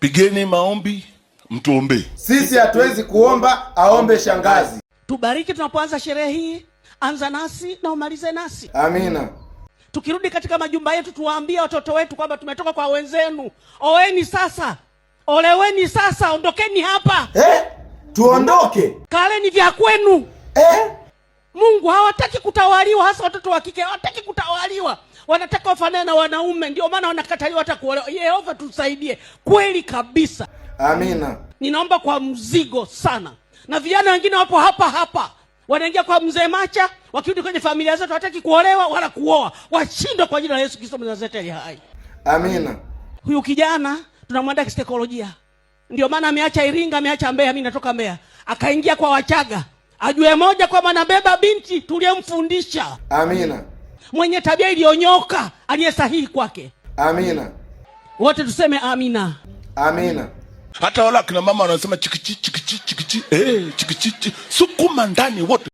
Pigeni maombi, mtuombe. Sisi hatuwezi kuomba, aombe shangazi. Tubariki tunapoanza sherehe hii, anza nasi na umalize nasi. Amina. Tukirudi katika majumba yetu, tuwaambie watoto wetu kwamba tumetoka kwa wenzenu. Oeni sasa, oleweni sasa, ondokeni hapa. Tuondoke. Kaleni vya kwenu. Mungu hawataki kutawaliwa, hasa watoto wa kike hawataki kutawaliwa. Wanataka wafanane na wanaume, ndio maana wanakataliwa hata kuolewa. Yehova tusaidie kweli kabisa. Amina. Ninaomba kwa mzigo sana. Na vijana wengine wapo hapa wanaingia kwa mzee Macha, wakirudi kwenye familia zetu hawataki kuolewa wala kuoa. Washindwe kwa jina la Yesu Kristo Mnazareti aliye hai. Amina. Huyu kijana tunamwandaa kisaikolojia. Ndio maana ameacha Iringa, ameacha Mbeya, mimi natoka Mbeya. Akaingia kwa Wachaga. Ajue moja kwamba anabeba binti tuliyemfundisha. Amina. Mwenye tabia iliyonyoka, aliye sahihi kwake. Amina. Wote tuseme amina. Amina. Hata wala kina mama wanasema chikichi chikichi chikichi, chikichi sukuma ndani wote.